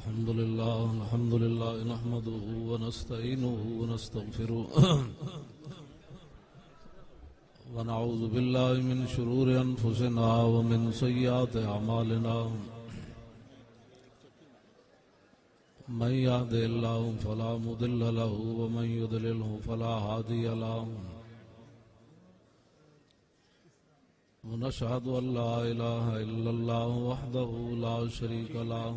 الحمد لله نحمده ونستعينه ونستغفره ونعوذ بالله من شرور أنفسنا ومن سيئات أعمالنا من يهده الله فلا مضل له ومن يضلله فلا هادي له ونشهد أن لا إله إلا الله وحده لا شريك له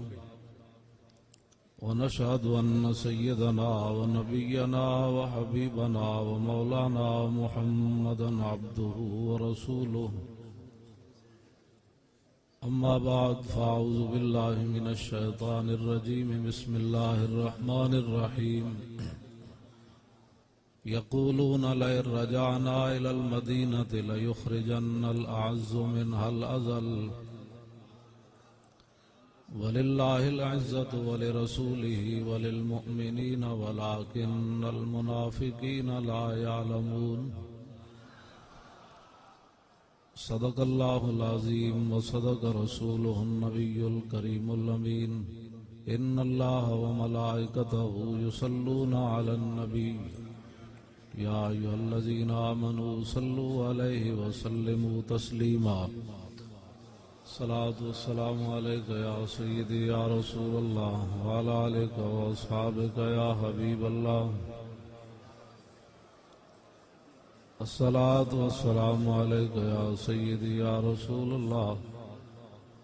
ونشهد أن سيدنا ونبينا وحبيبنا ومولانا محمدا عبده ورسوله أما بعد فأعوذ بالله من الشيطان الرجيم بسم الله الرحمن الرحيم يقولون لئن رجعنا إلى المدينة ليخرجن الأعز منها الأذل ولله العزة ولرسوله وللمؤمنين ولكن المنافقين لا يعلمون صدق الله العظيم وصدق رسوله النبي الكريم الأمين إن الله وملائكته يصلون على النبي يا أيها الذين آمنوا صلوا عليه وسلموا تسليما صلاة والسلام عليك يا سيدي يا رسول الله وعلى آلك وأصحابك يا حبيب الله الصلاة والسلام عليك يا سيدي يا رسول الله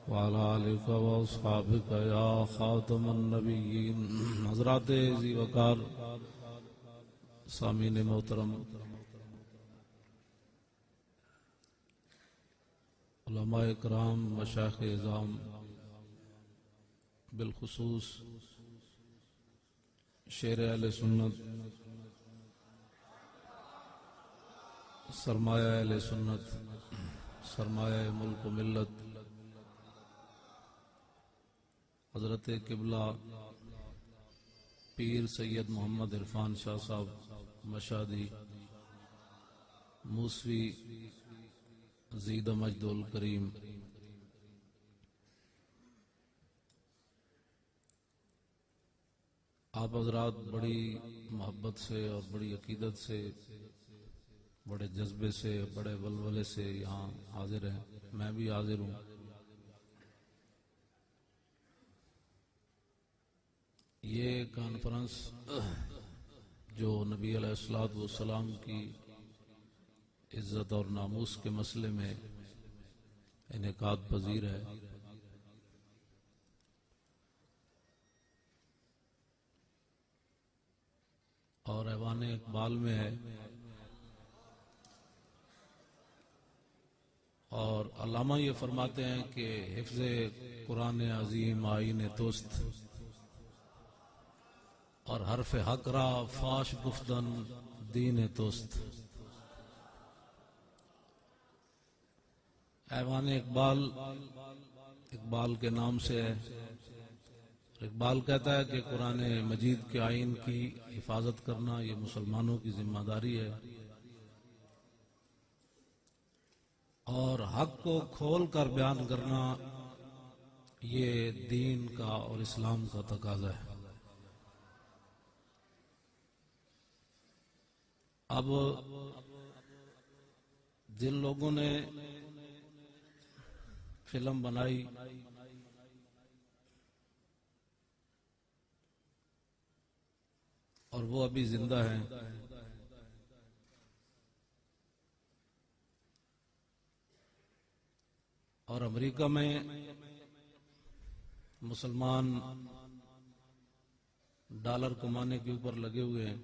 وعلى آلك وأصحابك يا خاتم النبيين حضرات ذی وقار سامعین محترم، علماء کرام، مشائخ اعظام، بالخصوص شیر اہل سنت، سرمایہ اہل سنت، سرمایہ ملک و ملت، حضرت قبلہ پیر سید محمد عرفان شاہ صاحب مشادی موسوی زید مجد الکریم، آپ حضرات بڑی محبت سے اور بڑی عقیدت سے، بڑے جذبے سے، بڑے ولولے سے یہاں حاضر ہیں، میں بھی حاضر ہوں۔ یہ کانفرنس جو نبی علیہ الصلوۃ والسلام کی عزت اور ناموس کے مسئلے میں انعقاد پذیر ہے، اور ایوان اقبال میں ہے، اور علامہ یہ فرماتے ہیں کہ حفظ قرآن عظیم آئین توست اور حرف حق را فاش گفتن دین توست۔ ایوان اقبال کے نام سے ہے۔ اقبال کہتا ہے کہ قرآن مجید کے آئین کی حفاظت کرنا یہ مسلمانوں کی ذمہ داری ہے، اور حق کو کھول کر بیان کرنا یہ دین کا اور اسلام کا تقاضا ہے۔ اب جن لوگوں نے فلم بنائی اور وہ ابھی زندہ ہیں، اور امریکہ میں مسلمان ڈالر کمانے کے اوپر لگے ہوئے ہیں،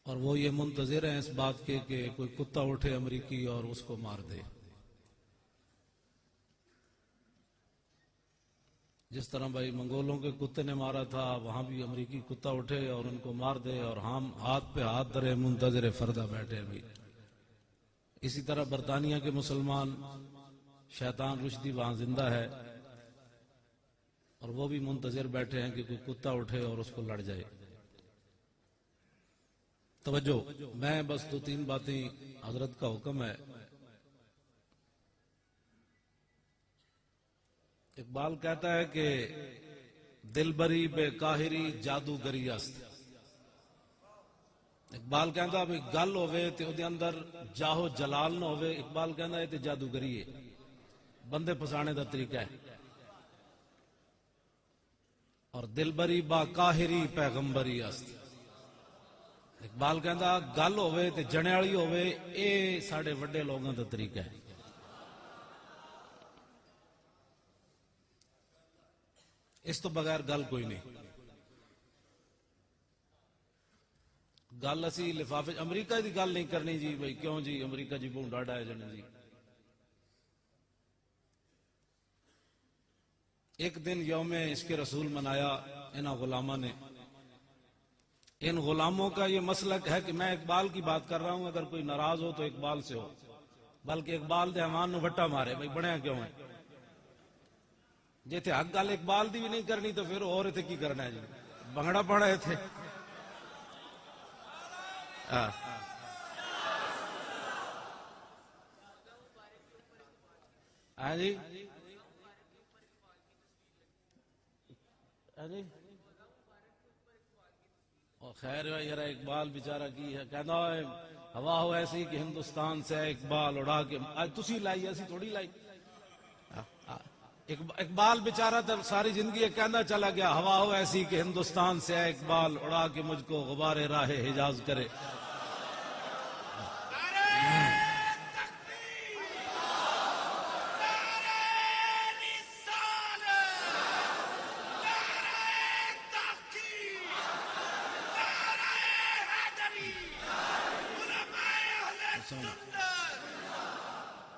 اور وہ یہ منتظر ہیں اس بات کے کہ کوئی کتا اٹھے امریکی اور اس کو مار دے۔ جس طرح بھائی منگولوں کے کتے نے مارا تھا، وہاں بھی امریکی کتا اٹھے اور ان کو مار دے، اور ہم ہاتھ پہ ہاتھ دھرے منتظر فردہ بیٹھے بھی۔ اسی طرح برطانیہ کے مسلمان شیطان رشدی وہاں زندہ ہے، اور وہ بھی منتظر بیٹھے ہیں کہ کوئی کتا اٹھے اور اس کو لڑ جائے۔ توجہ، میں بس 2-3 باتیں، حضرت کا حکم ہے اقبال کہتا ہے کہ دلبری بے کاہری جادوگری است. اقبال کہندا بھی گل ہوے تے اودے اندر جاہو جلال نہ ہوے. اقبال کہندا ہے تے جادوگری ہے، بندے پھسانے دا طریقہ ہے. اور دلبری با کاہری پیغمبری است. اقبال کہندا گل ہوے تے جنے والی ہوے، اے ساڈے وڈے لوگاں دا طریقہ ہے. اس تو بغیر گل کوئی نہیں. گل اسی لفافے امریکہ دی گل نہیں کرنی جی بھائی کیوں جی امریکہ جی بہت ڈاڈا ہے جنے جی. ایک دن یوم عشق رسول منایا انہاں غلامہ نے. ان غلاموں کا یہ مسلک ہے کہ میں اقبال کی بات کر رہا ہوں، اگر کوئی ناراض ہو تو اقبال سے ہو، بلکہ اقبال دے امان نو وٹا مارے بھائی بنیا کیوں ہے. جی تھے حق گل اقبال دی بھی نہیں کرنی تو پھر اور اتنے کی کرنا ہے جی بنگڑا پڑا ہے تھے. ہاں جی خیر یار اقبال بیچارہ کی ہے کہنا ہے ہوا ہو ایسی کہ ہندوستان سے اقبال اڑا کے تسی لائی ایسی تھوڑی لائی. اقبال بیچارہ تو ساری زندگی کہنا چلا گیا ہوا ہو ایسی کہ ہندوستان سے اقبال اڑا کے مجھ کو غبار راہ حجاز کرے.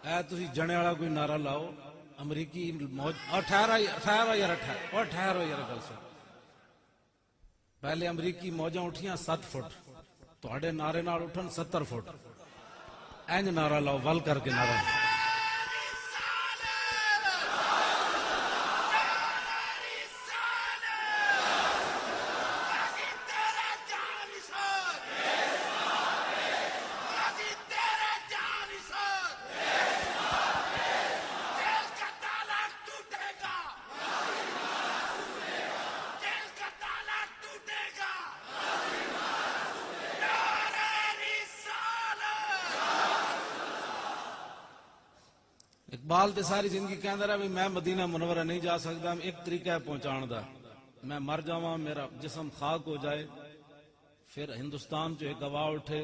اے تسی جنے والا کوئی نعرہ لاؤ امریکی موج ٹھہرو یار گل سن. پہلے امریکی موجاں اٹھیاں 7 فٹ تہاڈے نعرے نال اٹھن 70 فٹ. اینج نعرہ لاؤ ول کر کے نعرہ. اقبال تے ساری زندگی کہندا رہا بھی میں مدینہ منورہ نہیں جا سکتا. ایک طریقہ ہے پہنچان دا، میں مر جاواں میرا جسم خاک ہو جائے پھر ہندوستان جو ایک گواہ اٹھے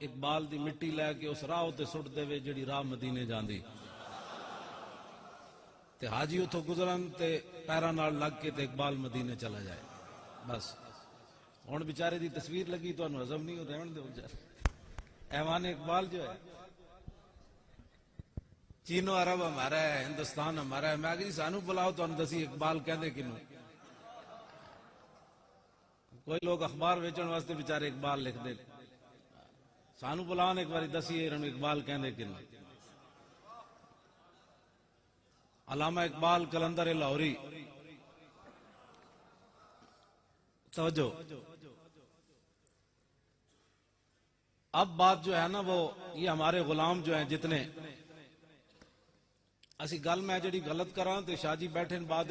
اقبال دی مٹی لے کے اس راہ تے سٹ دے جڑی راہ مدینے جاندی تے حاجی اتھوں گزرن تے پیراں نال لگ کے تے اقبال مدینے چلا جائے. بس ہن بیچارے دی تصویر لگی تو ہضم نہیں رہن دے بیچارے. ایوان اقبال جو ہے چینو عرب ہمارا ہے ہندوستان ہمارا ہے. میں کہ سانو بلاؤ تو دسی اقبال کہندے کنوں. کوئی لوگ اخبار ویچن واسطے بیچارے اقبال لکھ دے سانو بلاؤ ایک باری دسیے انہوں اقبال کہندے کنوں. علامہ اقبال کلندر لاہوری توجہ. اب بات جو ہے نا وہ یہ ہمارے غلام جو ہیں جتنے اسی گل میں جڑی غلط کراں تے شاہ جی بیٹھے بعد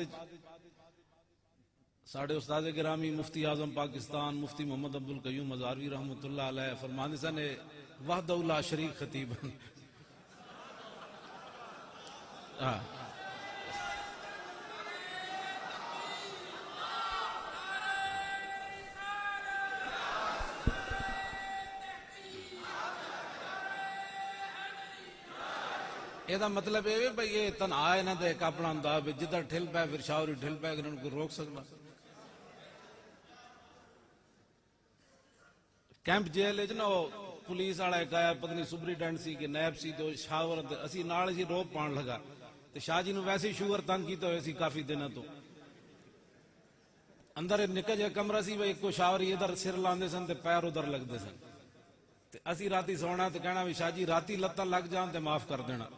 ساڑھے استاد گرامی مفتی اعظم پاکستان مفتی محمد عبدالقیوم ہزاروی رحمۃ اللہ علیہ فرماندے سن وحدہ لا شریک خطیب. یہ مطلب یہ بھائی یہ تنہا ہے نا ایک اپنا انداز جدھر ٹھل پائے پھر شاوری ٹھل پائے کہ انہوں کو روک سکنا. کیمپ جیل نا پولیس والا ایک آیا پتہ نہیں سپرینٹینڈنٹ سی کہ نیب سی تو شاور اسی نال اسی روپ پان لگا تو شاہ جی نو ویسے ہی شوگر تنگ کیتا ہوئے سی کافی دنوں تو اندر نکا جہا کمرہ سی ایک کو شاوری ادھر سر لاندے سن تے پیر ادھر لگتے سن. اسی راتی سونا تو کہنا بھی شاہ جی راتی لتاں لگ جان تے معاف کر دینا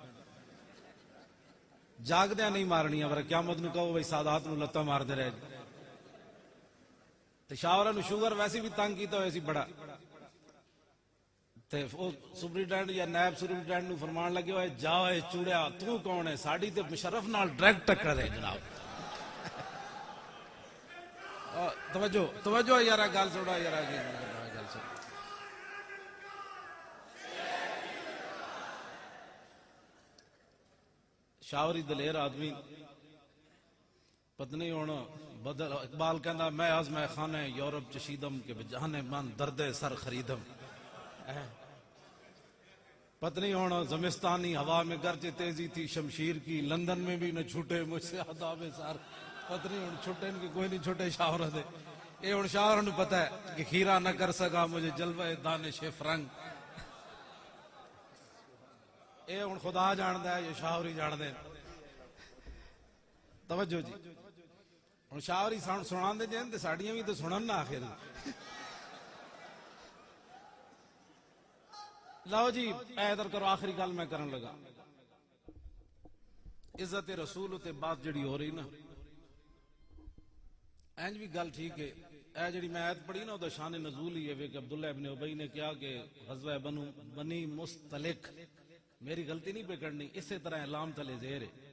جاگدیا نہیں مارنیاں ورہ قیامت نو کہو بھائی سادات نو لتاں مار دے رہے. شاورہ نو شوگر ویسے بھی تنگ کیتا ہوئے سی بڑا تے وہ سپرنٹینڈنٹ یا نائب سپرنٹینڈنٹ نو فرمان لگے ہوئے جا اے چوڑیا تو کون ہے ساڈی تے مشرف نال ڈائریکٹ ٹکر ہے جناب توجہ یارا گل سوڑا یارا گل سوڑا شاوری دلیر آدمی پتنی ہونا بدل اقبال کہندا میں آزمائے خانے یورپ چشیدم کے بجانے من درد سر خریدم پتنی ہونا زمستانی ہوا میں گرچہ تیزی تھی شمشیر کی لندن میں بھی نہ چھوٹے مجھ سے آداب سار پتنی ہونا چھوٹے ان کے کوئی نہیں چھوٹے شاور دے اے ہن شاور نو پتہ ہے کہ کھیرا نہ کر سکا مجھے جلوہ دانش فرنگ اے ہن خدا جاندا ہے یہ شاوری جان دے توجہ جی ہن شاوری سنان دے جین تے ساڈیاں بھی تے سنن نہ آخر لو جی ادھر کرو آخری گل میں کرن لگا عزت رسول تے بات جڑی ہو رہی نا اینج بھی گل ٹھیک ہے اے جڑی میں آیت پڑھی نا او دا شان نزول ہی ہے کہ عبداللہ ابن ابی نے کیا کہ غزوہ بنی مستلق میری غلطی نہیں پکڑنی اسی طرح اعلام تلے زیر ہے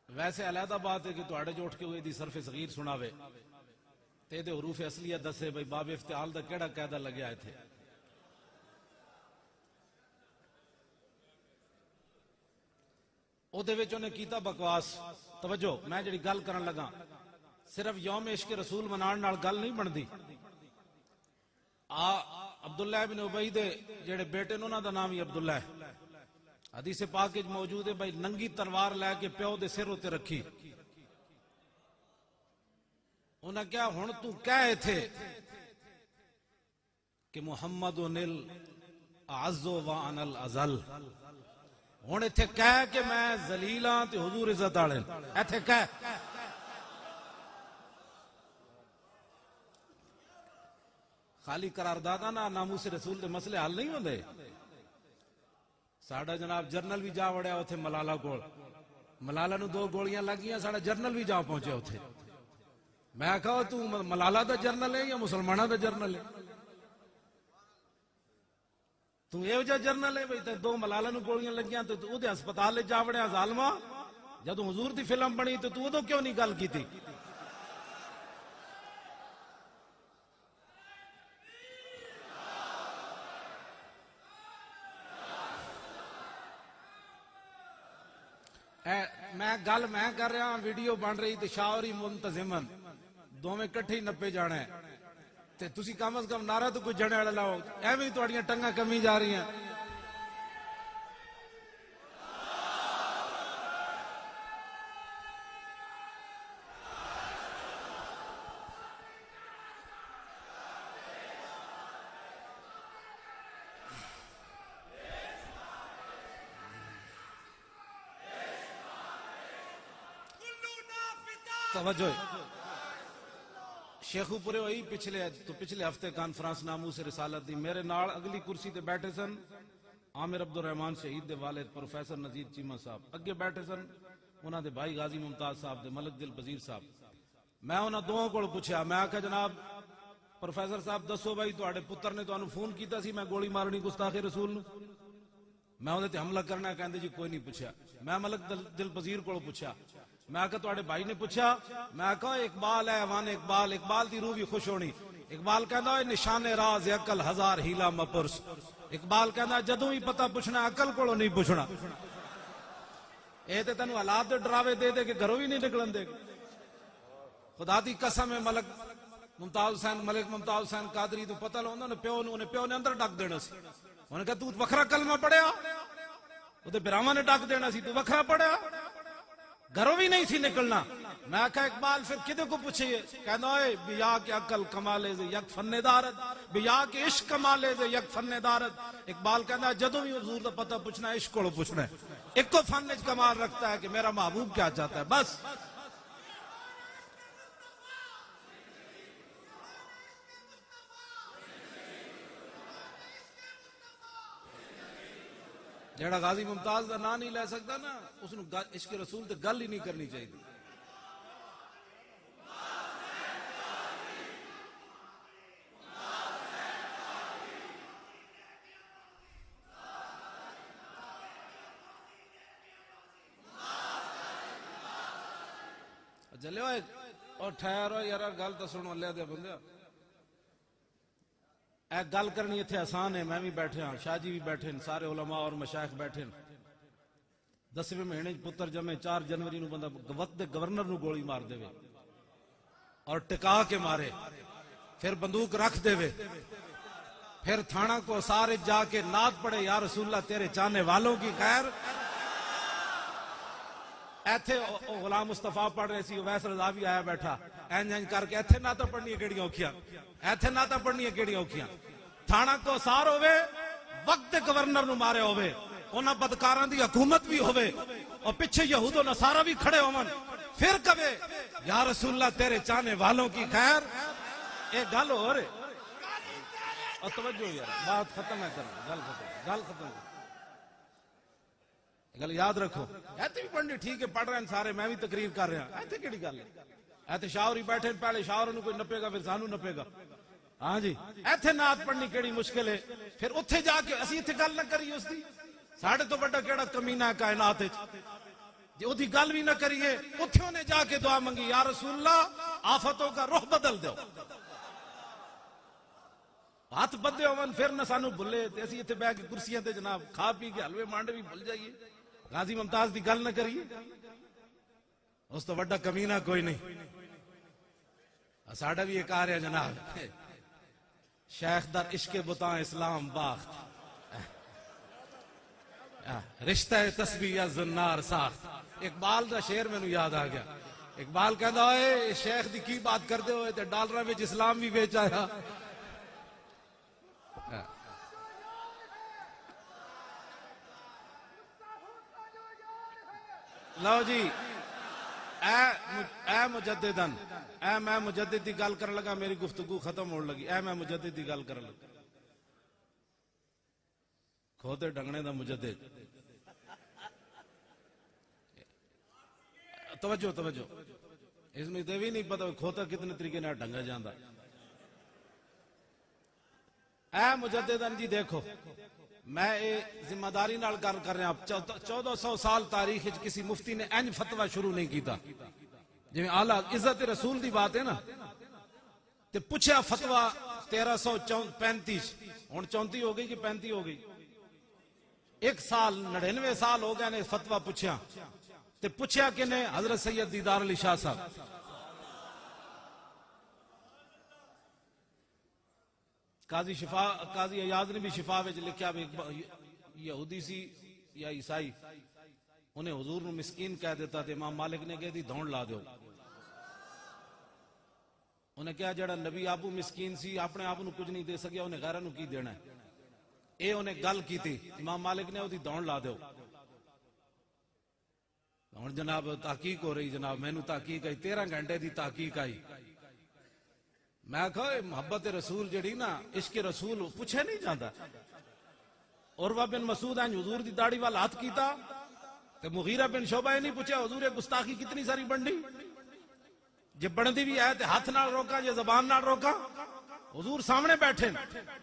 ویسے علیحدہ بات ہے کہ تو اڑے جوٹ کے ہوئے دی صرف صغیر سناوے تے دے حروف اصلیہ دسے بھئی باب افتعال دا کیڑا قاعدہ لگیا ہے تھے او دے وچ نے کیتا بکواس توجہ میں جڑی گل کرن لگا صرف یوم عشق رسول منان نال گل نہیں بندی عبداللہ ابن ابی دے جڑے بیٹے نے انہاں دا نام ہی عبداللہ ہے حدیث پاک وچ موجود ہے بھائی ننگی تلوار لے کے پیو دے سر تے رکھی انہاں کیا ہن تو کہے تھے کہ محمد نل اعز و ان الازل ہن ایتھے کہہ کہ میں ذلیلاں تے حضور عزت والے ایتھے کہہ خالی قرارداد نہ ناموس رسول دے مسئلے حل نہیں ہوندے ساڈا جناب جرنل بھی جا وڑیا اوتھے ملالہ کول ملالہ نو 2 گولیاں لگیاں ساڈا جرنل بھی جا پہنچیا اوتھے میں کہا تو ملالہ دا جرنل ہے یا مسلمانہ دا جرنل ہے تو اے وجہ جرنل ہے بھئی تے 2 ملالہ نو گولیاں لگیاں تو او دے ہسپتال وچ جا وڑیا ظالما جدوں حضور دی فلم بنی تو اودوں کیوں نہیں گل کیتی میں کر رہا ہوں ویڈیو بن رہی تے شاوری منتظمن دوویں کٹھے نپے جانا ہے تے تسی کم از کم نعرہ تو کوئی جنے والا لاؤ ایویں تہاڈیاں ٹنگاں کمی جا رہی ہیں توجہ شیخو پورے ہوئی پچھلے ہفتے کانفرنس ناموس رسالت دی میرے نال اگلی کرسی تے بیٹھے سن عامر عبد الرحمان شہید دے والد پروفیسر نذیر چیمہ صاحب اگے بیٹھے سن انہاں دے بھائی غازی ممتاز صاحب دے ملک دل پذیر صاحب میں انہاں دوواں کول پوچھا میں آکھا جناب پروفیسر صاحب دسو بھائی تواڈے پتر نے تانوں فون کیتا سی میں گولی مارنی گستاخ رسول نو میں اودے تے حملہ کرنا کہندے جی کوئی نہیں پوچھا میں ملک دل پذیر کول پوچھا میں آکھا تواڈے بھائی نے پوچھا میں آکھا اقبال ہے ایوان اقبال دی روح بھی خوش ہونی اقبال کہندا ہے نشان راز عقل ہزار ہیلا مپرس اقبال کہندا جدوں ہی پتہ پوچھنا عقل کولوں نہیں پوچھنا اے تے تینوں حالات دے ڈراوے دے دے کہ گھروں ہی نہیں نکلن دے خدا دی قسم ہے ملک ممتاز حسین قادری تو پتہ لوندا نے پیو نے اندر ڈک دینا سی انہوں نے کہا تو وکھرا کلمہ پڑھیا وہ تے براہماں نے ڈک دینا سی تو وکھرا پڑھیا گھروں بھی نہیں سی نکلنا میں کہا اقبال پھر کدے کو پوچھئے کہنا ہے بیا کے عقل کمالے سے یک فن دارت بیا کے عشق کمالے سے یک فن دارت اقبال کہنا ہے جدوں بھی حضور دا پتہ پوچھنا ہے عشق کو پوچھنا ہے ایک کو فن وچ کمال رکھتا ہے کہ میرا محبوب کیا چاہتا ہے بس جیڑا غازی ممتاز دا نام نہیں لے سکتا نا اس نو عشق رسول تے گل ہی نہیں کرنی چاہیے جلے ہوئے اور ٹھہرو یار گل تو سنو لے دے بندے اے گل کرنی اتنے آسان ہے میں بھی بیٹھے ہاں شاہ جی بھی بیٹھے ہیں سارے علماء اور مشائخ بیٹھے ہیں 10ویں مہینے پتر جمے 4 جنوری نو بندہ وقت دے گورنر نو گولی مار دے اور ٹکا کے مارے پھر بندوق رکھ دے پھر تھانہ کو سارے جا کے نعت پڑے یا رسول اللہ تیرے چاہنے والوں کی خیر ایتھے غلام مصطفیٰ پڑھ رہے سی ویس رضا بھی آیا بیٹھا این کر کے ایتھے نعتاں پڑھنی کیڑیاں اوکھیاں ایتھے نعتاں پڑھنی کیڑیاں اوکھیاں تھانہ کو سار ہوئے وقت گورنر نو مارے ہوئے انہاں بدکاراں دی حکومت بھی ہوئے اور پیچھے یہود و نصارہ بھی کھڑے ہوئے پھر کبے یا رسول اللہ تیرے چاہنے والوں کی خیر ایک گل ہو رہے اور توجہ یار بات ختم ہے کرنا گل ختم گل یاد رکھو ایتھے بھی پڑھنی ٹھیک ہے پڑھ رہے ہیں سارے میں بھی تقریر کر رہا ہوں ایتھے کیڑی گل ہے ایتھے شاعر ہی بیٹھے پہلے شاعر نو کوئی نپے گا پھر سانو نپے گا ہاں جی ایتھے نعت پڑھنی کیڑی مشکل ہے پھر اتھے جا کے اسی اتھے گل نہ کریے اس دی ساڑھے تو بڑا کیڑا کمینہ ہے کائنات جی او دی گل بھی نہ کریے اتھے نے جا کے دعا منگی یا رسول اللہ آفتوں کا رخ بدل دو ہاتھ بدے ہوون پھر نہ سانو بھلے تے اسی اتھے بیٹھ کے کرسیاں تے جناب کھا پی کے حلوے مانڈے بھی بھول جائیے غازی ممتاز دی گل نہ کریے اس تو بڑا کمینہ کوئی نہیں ساڑھا بھی ایک آ رہا جناب شیخ در عشق بتاں اسلام باخت رشتہ تسبیح یا زنار ساخت اقبال دا شعر میں نو یاد آ گیا اقبال کہتا ہے شیخ دی کی بات کرتے ہوئے تے ڈالرہ وچ اسلام بھی بیچ آیا لو جی اے مجددن اے میں مجدد دی گل کرن لگا میری گفتگو ختم ہونے لگی اے میں مجدد دی گل کرن لگا کھوتے ڈنگنے دا مجدد توجہ اس میں تے بھی نہیں پتا کھوتا کتنے طریقے نہ ڈنگا جاندا اے مجددن جی دیکھو میں اے ذمہ داری نال گل کر رہا ہوں 1400 سال تاریخ کسی مفتی نے انج فتوہ شروع نہیں کیتا جی اعلیٰ عزت رسول دی بات ہے نا تے پوچھا فتوہ 1335 ہن 34 ہو گئی کہ 35 ہو گئی 1 سال 99 سال ہو گئے نے فتوہ پوچھا تے پوچھا کہ نے حضرت سید دیدار علی شاہ صاحب قاضی ایاز نے بھی شفا وچ لکھیا یہودی سی یا عیسائی انہیں حضور نو مسکین کہہ دیتا تھے امام مالک نے کہہ دی دھونڈ لا دیو انہیں کہا جڑا نبی آبو مسکین سی اپنے آپ نو کچھ نہیں دے سکیا انہیں غیرہ نو کی دینا ہے اے انہیں گل کی تھی امام مالک نے دی دھونڈ لا دیو ہن جناب تحقیق ہو رہی جناب میں نو تحقیق آئی 13 گھنٹے دی تحقیق آئی میں کہا محبت رسول جڑی نا عشق رسول پوچھے نہیں جاندہ عروہ بن مسعود ہیں حضور دی داڑھی والا ہاتھ کیتا کہ مغیرہ بن شعبہ نہیں پوچھا حضور گستاخی کتنی ساری بنڈی جب بندی بھی آئے تے ہاتھ نہ روکا یا زبان نہ روکا حضور سامنے بیٹھے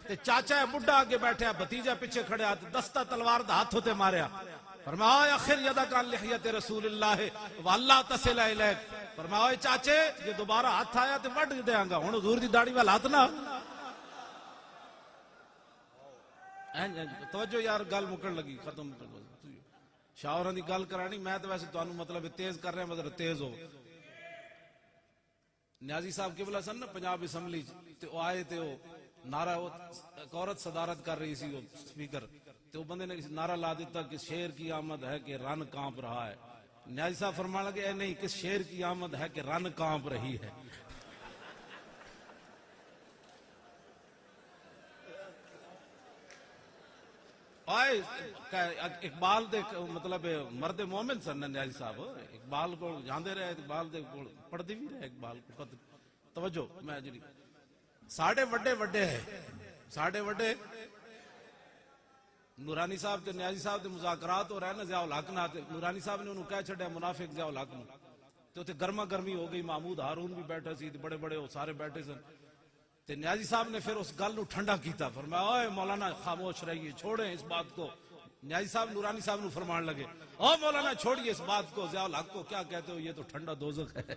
تے چاچا ہے بڈھا آگے بیٹھے بھتیجا پیچھے کھڑے آتے دستہ تلوار دا ہاتھ ہوتے ماریا فرمایا اخر یدک عن لحیت رسول اللہ واللہ تصل الیک فرمایا چاچے یہ دوبارہ ہاتھ آیا تے وڈ دیاں گا ہن حضور دی داڑھی والا ہاتھ نہ توجہ یار گل مکن لگی ختم شاعراں دی گل کرانی میں تے ویسے تانوں مطلب تیز کر رہا مطلب تیز ہو نیازی صاحب قبلہ سن نا پنجاب اسمبلی تے او آئے تے او نعرہ ایک عورت صدارت کر رہی سی وہ سپیکر تے وہ بندے نے نعرہ لا دیتا کہ شیر کی آمد ہے کہ رن کانپ رہا ہے نیازی صاحب فرمانے لگے اے نہیں کس شیر کی آمد ہے کہ رن کانپ رہی ہے اقبال دے مطلب مرد مومن سن نیازی صاحب اقبال کو جاندے رہے اقبال دے پڑھ دی بھی رہے اقبال کو توجہ میں جی ساڑھے وڈے ہے ساڑھے وڈے نورانی صاحب تے نیازی صاحب دے مذاکرات ہو رہے ہیں نا ضیاء الحق نہ نورانی صاحب نے انہوں کہہ چھڑیا منافق ضیاء الحق نو تو تے گرما گرمی ہو گئی محمود ہارون بھی بیٹھا سی بڑے بڑے سارے بیٹھے سن تے نیازی صاحب نے پھر اس گل نو ٹھنڈا کیتا فرمایا اوے مولانا خاموش رہیے چھوڑیں اس بات کو نیازی صاحب نورانی صاحب نو فرمان لگے او مولانا چھوڑیے اس بات کو ضیاء الحق کو کیا کہتے ہو یہ تو ٹھنڈا دوزخ ہے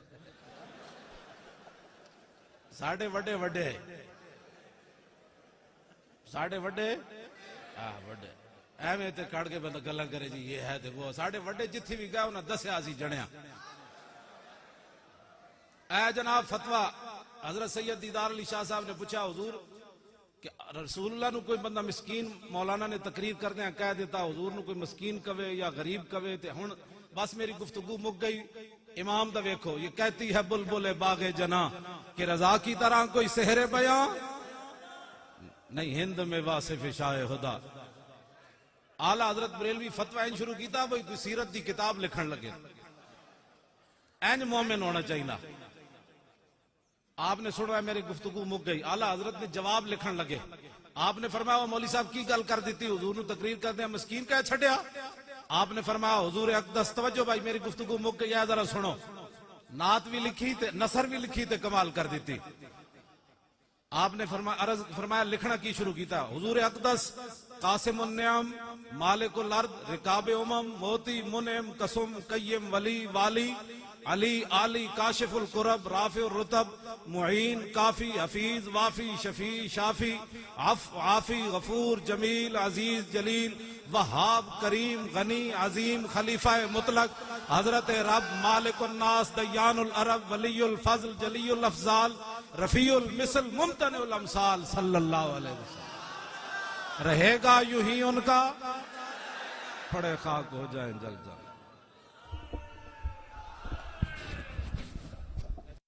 ساڑھے وڈے وڈے ساڑھے وڈے وڈے ایویں تے کڑ کے بندہ گلاں کرے جی یہ ہے تے وہ ساڑھے وڈے جتھی بھی گیا انہاں دسیا سی جنیا اے جناب فتویٰ حضرت سید دیدار علی شاہ صاحب نے پوچھا حضور کہ رسول اللہ نو کوئی بندہ مسکین مولانا نے تقریر کردے ہیں کہہ دیتا حضور نو کوئی مسکین کہے یا غریب کہے تے ہن بس میری گفتگو مک گئی امام دا ویکھو یہ کہتی ہے بلبل باغ جنا کہ رضا کی طرح کوئی سحر بیاں نہیں ہند میں واصف شاہ خدا اعلی حضرت بریلوی فتوی شروع کیتا بھئی کوئی سیرت دی کتاب لکھن لگے اینج مومن ہونا چاہیے آپ نے سن رہا ہے میری گفتگو مک گئی اعلی حضرت نے جواب لکھن لگے آپ نے فرمایا مولوی صاحب کی گل کر دیتی حضور نو تقریر کرتے ہیں مسکین کہہ چھڑیا آپ نے فرمایا حضور اقدس توجہ بھائی میری گفتگو مک گئی ہے ذرا سنو نعت بھی لکھی تے نثر بھی لکھی تے کمال کر دیتی آپ نے فرمایا لکھنا کی شروع کیتا حضور اقدس قاسم النعم مالک الارض رکاب امم موتی منعم قسم قیم ولی والی علی علی کاشف القرب رافع الرتب معین کافی حفیظ وافی شفیع شافی عافی غفور جمیل عزیز جلیل وہاب کریم غنی عظیم خلیفہ مطلق حضرت رب مالک الناس دیان العرب ولی الفضل جلی الافضال رفیع المثل ممتنع الامثال صلی اللہ علیہ وسلم رہے گا یوں ہی ان کا پڑے خاک ہو جائیں جل جل